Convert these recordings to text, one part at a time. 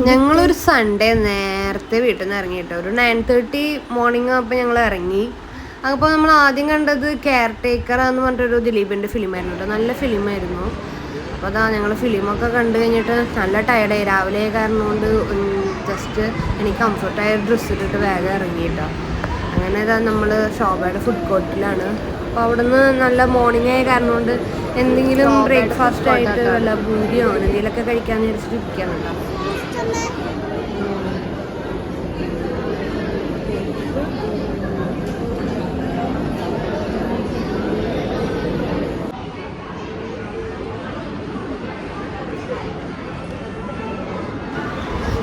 ഞങ്ങളൊരു സൺഡേ നേരത്തെ വീട്ടിൽ നിന്ന് ഇറങ്ങിയിട്ട് ഒരു 9:30 മോർണിംഗ് ആകുമ്പോൾ ഞങ്ങൾ ഇറങ്ങി. അപ്പോൾ നമ്മൾ ആദ്യം കണ്ടത് കെയർ ടേക്കർ എന്ന് പറഞ്ഞിട്ടൊരു ദിലീപിൻ്റെ ഫിലിമായിരുന്നു കേട്ടോ. നല്ല ഫിലിമായിരുന്നു. അപ്പോൾ അതാ ഞങ്ങൾ ഫിലിമൊക്കെ കണ്ടു കഴിഞ്ഞിട്ട് നല്ല ടയർഡായി. രാവിലെ കാരണം കൊണ്ട് ജസ്റ്റ് എനിക്ക് കംഫർട്ടായ ഡ്രസ്സ് ഇട്ടിട്ട് വേഗം ഇറങ്ങിയിട്ടോ. അങ്ങനെ ഇതാ നമ്മൾ ശോഭയുടെ ഫുഡ് കോർട്ടിലാണ്. അപ്പോൾ അവിടെ നിന്ന് നല്ല മോർണിംഗ് ആയ കാരണം കൊണ്ട് എന്തെങ്കിലും ബ്രേക്ക്ഫാസ്റ്റ് ആയിട്ട് വല്ല പൂരിയോ എന്തെങ്കിലുമൊക്കെ കഴിക്കാമെന്ന് വിചാരിച്ചിട്ട് ഇരിക്കുകയാണ് കേട്ടോ.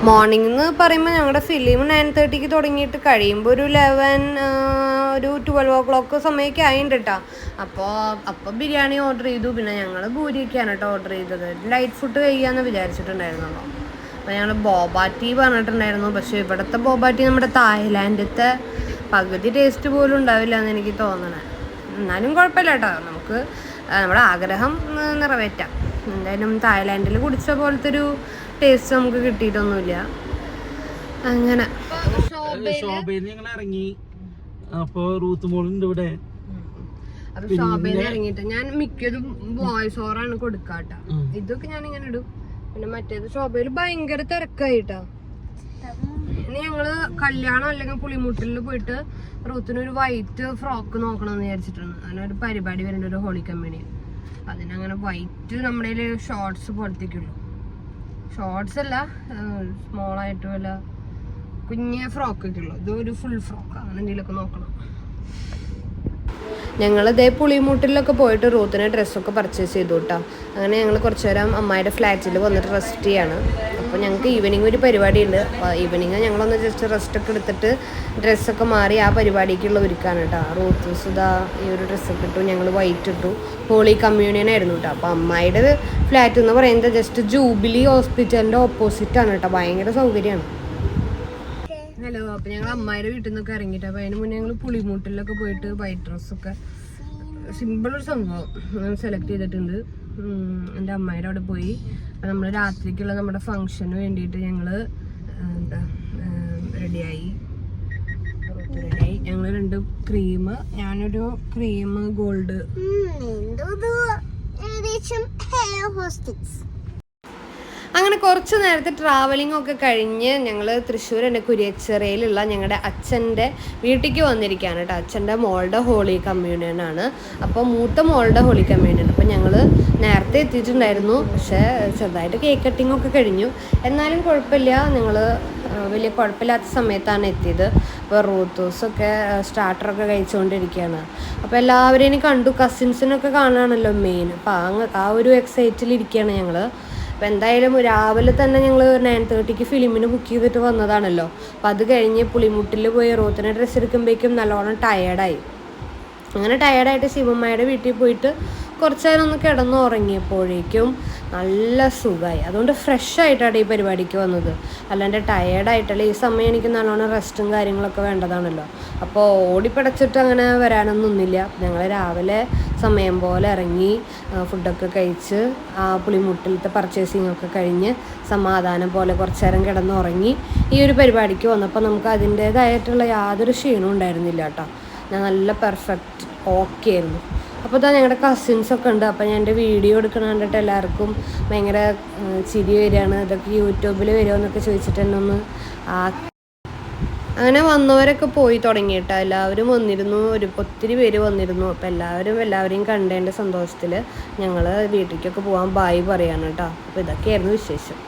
മോർണിംഗ് എന്ന് പറയുമ്പോൾ ഞങ്ങളുടെ ഫിലിം 9:30 തുടങ്ങിയിട്ട് കഴിയുമ്പോൾ ഒരു 12 o'clock സമയമൊക്കെ ആയിട്ടുണ്ട് കേട്ടോ. അപ്പോൾ ബിരിയാണി ഓർഡർ ചെയ്തു. പിന്നെ ഞങ്ങൾ പൂരിയൊക്കെയാണ് കേട്ടോ ഓർഡർ ചെയ്തത്. ലൈറ്റ് ഫുഡ് കഴിക്കാമെന്ന് വിചാരിച്ചിട്ടുണ്ടായിരുന്നല്ലോ. അപ്പോൾ ഞങ്ങൾ ബോബാറ്റി പറഞ്ഞിട്ടുണ്ടായിരുന്നു. പക്ഷേ ഇവിടുത്തെ ബോബാറ്റി നമ്മുടെ തായ്ലാൻഡത്തെ പകുതി ടേസ്റ്റ് പോലും ഉണ്ടാവില്ല എന്ന് എനിക്ക് തോന്നണേ. എന്നാലും കുഴപ്പമില്ല കേട്ടോ, നമുക്ക് നമ്മുടെ ആഗ്രഹം നിറവേറ്റാം. എന്തായാലും തായ്ലാൻഡിൽ കുടിച്ച പോലത്തെ ഒരു ടേസ്റ്റ് നമുക്ക് കിട്ടിയിട്ടൊന്നുമില്ല. അങ്ങനെ ഞങ്ങൾ ഇറങ്ങി. അപ്പൊ റൂത്ത് മോളുണ്ട് ഇവിടെ. അപ്പൊ ഷോപ്പയിൽ ഇറങ്ങിയിട്ട് ഞാൻ മിക്കതും വോയിസ് ഓവറാണ് കൊടുക്കാട്ടോ. ഇതൊക്കെ ഞാൻ ഇങ്ങനെ ഇടും. പിന്നെ മറ്റേത് ഷോപ്പയിൽ ഭയങ്കര തിരക്കായിട്ടാ. ഇനി ഞങ്ങള് കല്യാണം അല്ലെങ്കിൽ പുളിമുട്ടിൽ പോയിട്ട് റൂത്തിനൊരു വൈറ്റ് ഫ്രോക്ക് നോക്കണമെന്ന് വിചാരിച്ചിട്ടാണ്. അങ്ങനെ ഒരു പരിപാടി വരുന്നുണ്ട്, ഒരു ഹോളി കമ്പനി. അതിനങ്ങനെ വൈറ്റ് നമ്മുടെ ഷോർട്സ് പോലത്തേക്കുള്ളൂ. ഷോർട്സ് അല്ല, സ്മോളായിട്ട് വല്ല കുഞ്ഞ ഫ്രോക്കൊക്കെ ഉള്ളു. ഇതൊരു ഫുൾ ഫ്രോക്ക് അങ്ങനെ എന്തെങ്കിലുമൊക്കെ നോക്കണം. ഞങ്ങളിതേ പുളിമൂട്ടിലൊക്കെ പോയിട്ട് റൂത്തിന് ഡ്രസ്സൊക്കെ പർച്ചേസ് ചെയ്തു കേട്ടോ. അങ്ങനെ ഞങ്ങൾ കുറച്ച് നേരം അമ്മായിയുടെ ഫ്ലാറ്റിൽ വന്നിട്ട് റെസ്റ്റ് ചെയ്യാണ്. അപ്പോൾ ഞങ്ങൾക്ക് ഈവനിങ് ഒരു പരിപാടി ഉണ്ട്. അപ്പോൾ ഈവനിങ് ഞങ്ങളൊന്ന് ജസ്റ്റ് റെസ്റ്റൊക്കെ എടുത്തിട്ട് ഡ്രസ്സൊക്കെ മാറി ആ പരിപാടിക്കുള്ള ഒരുക്കാണ് കേട്ടോ. റൂത്ത് സുധാ ഈ ഒരു ഡ്രസ്സൊക്കെ ഇട്ടു, ഞങ്ങൾ വൈറ്റ് ഇട്ടു. ഹോളി കമ്മ്യൂണിയൻ ആയിരുന്നു കേട്ടോ. അപ്പോൾ അമ്മായിയുടെ ഫ്ലാറ്റ് എന്ന് പറയുന്നത് ജസ്റ്റ് ജൂബിലി ഹോസ്പിറ്റലിൻ്റെ ഓപ്പോസിറ്റാണ് കേട്ടോ. ഭയങ്കര സൗകര്യമാണ്. ഹലോ, അപ്പോൾ ഞങ്ങൾ അമ്മായിയുടെ വീട്ടിൽ നിന്നൊക്കെ ഇറങ്ങിയിട്ട് അപ്പോൾ അതിന് മുന്നേ ഞങ്ങൾ പുളിമൂട്ടിലൊക്കെ പോയിട്ട് വൈറ്റ് ഡ്രസ്സൊക്കെ സിമ്പിളൊരു സംഭവം സെലക്ട് ചെയ്തിട്ടുണ്ട്. എൻ്റെ അമ്മായിയുടെ അവിടെ പോയി. അപ്പോൾ നമ്മൾ രാത്രിക്കുള്ള നമ്മുടെ ഫങ്ഷന് വേണ്ടിയിട്ട് ഞങ്ങൾ റെഡിയായി. ഞങ്ങൾ 2 ക്രീം, ഞാനൊരു ക്രീം ഗോൾഡ്. അങ്ങനെ കുറച്ച് നേരത്തെ ട്രാവലിംഗ് ഒക്കെ കഴിഞ്ഞ് ഞങ്ങൾ തൃശ്ശൂർ എൻ്റെ കുരിയച്ചിറയിലുള്ള ഞങ്ങളുടെ അച്ഛൻ്റെ വീട്ടിലേക്ക് വന്നിരിക്കുകയാണ് കേട്ടോ. അച്ഛൻ്റെ മോളുടെ ഹോളി കമ്മ്യൂണിയനാണ്. അപ്പോൾ മൂത്ത മോളുടെ ഹോളി കമ്മ്യൂണിയൻ. അപ്പോൾ ഞങ്ങൾ നേരത്തെ എത്തിയിട്ടുണ്ടായിരുന്നു. പക്ഷേ ചെറുതായിട്ട് കേക്ക് കട്ടിങ്ങൊക്കെ കഴിഞ്ഞു. എന്നാലും കുഴപ്പമില്ല, ഞങ്ങൾ വലിയ കുഴപ്പമില്ലാത്ത സമയത്താണ് എത്തിയത്. അപ്പോൾ റൂത്തൂസൊക്കെ സ്റ്റാർട്ടറൊക്കെ കഴിച്ചുകൊണ്ടിരിക്കുകയാണ്. അപ്പോൾ എല്ലാവരെയും കണ്ടു. കസിൻസിനൊക്കെ കാണുകയാണല്ലോ മെയിൻ. അപ്പോൾ ആ ഒരു എക്സൈറ്റിലിരിക്കുകയാണ് ഞങ്ങൾ. അപ്പോൾ എന്തായാലും രാവിലെ തന്നെ ഞങ്ങൾ 9:30 ഫിലിമിന് ബുക്ക് ചെയ്തിട്ട് വന്നതാണല്ലോ. അപ്പോൾ അത് കഴിഞ്ഞ് പുളിമുട്ടിൽ പോയി റൂത്തിനെ ഡ്രസ്സ് എടുക്കുമ്പോഴേക്കും നല്ലോണം ടയേർഡായി. അങ്ങനെ ടയേർഡായിട്ട് ശിവമ്മയുടെ വീട്ടിൽ പോയിട്ട് കുറച്ച് നേരം ഒന്ന് കിടന്ന് ഉറങ്ങിയപ്പോഴേക്കും നല്ല സുഖമായി. അതുകൊണ്ട് ഫ്രഷ് ആയിട്ടാണ് ഈ പരിപാടിക്ക് വന്നത്. അല്ലാണ്ട് ടയേർഡായിട്ടല്ല. ഈ സമയം എനിക്ക് നല്ലോണം റെസ്റ്റും കാര്യങ്ങളൊക്കെ വേണ്ടതാണല്ലോ. അപ്പോൾ ഓടിപ്പടച്ചിട്ട് അങ്ങനെ വരാനൊന്നുമില്ല. ഞങ്ങൾ രാവിലെ സമയം പോലെ ഇറങ്ങി ഫുഡൊക്കെ കഴിച്ച് ആ പുളിമുട്ടിലത്തെ പർച്ചേസിങ്ങൊക്കെ കഴിഞ്ഞ് സമാധാനം പോലെ കുറച്ച് നേരം കിടന്നുറങ്ങി ഈ ഒരു പരിപാടിക്ക് വന്നപ്പോൾ നമുക്ക് അതിൻ്റേതായിട്ടുള്ള യാതൊരു ക്ഷീണവും ഉണ്ടായിരുന്നില്ല കേട്ടോ. ഞാൻ നല്ല പെർഫെക്റ്റ് ഓക്കെ ആയിരുന്നു. അപ്പോൾ ഇതാ ഞങ്ങളുടെ കസിൻസൊക്കെ ഉണ്ട്. അപ്പോൾ ഞാൻ എൻ്റെ വീഡിയോ എടുക്കണ കണ്ടിട്ട് എല്ലാവർക്കും ഭയങ്കര ചിരി വരികയാണ്. ഇതൊക്കെ യൂട്യൂബിൽ വരുമോ എന്നൊക്കെ ചോദിച്ചിട്ട് എന്നെ ഒന്ന് അങ്ങനെ വന്നവരൊക്കെ പോയി തുടങ്ങിയിട്ടോ. എല്ലാവരും വന്നിരുന്നു, ഒത്തിരി പേര് വന്നിരുന്നു. അപ്പോൾ എല്ലാവരെയും കണ്ടതിൻ്റെ സന്തോഷത്തിൽ ഞങ്ങൾ വീട്ടിലേക്കൊക്കെ പോകാൻ ബായ് പറയാണ് കേട്ടോ. അപ്പോൾ ഇതൊക്കെയായിരുന്നു വിശേഷം.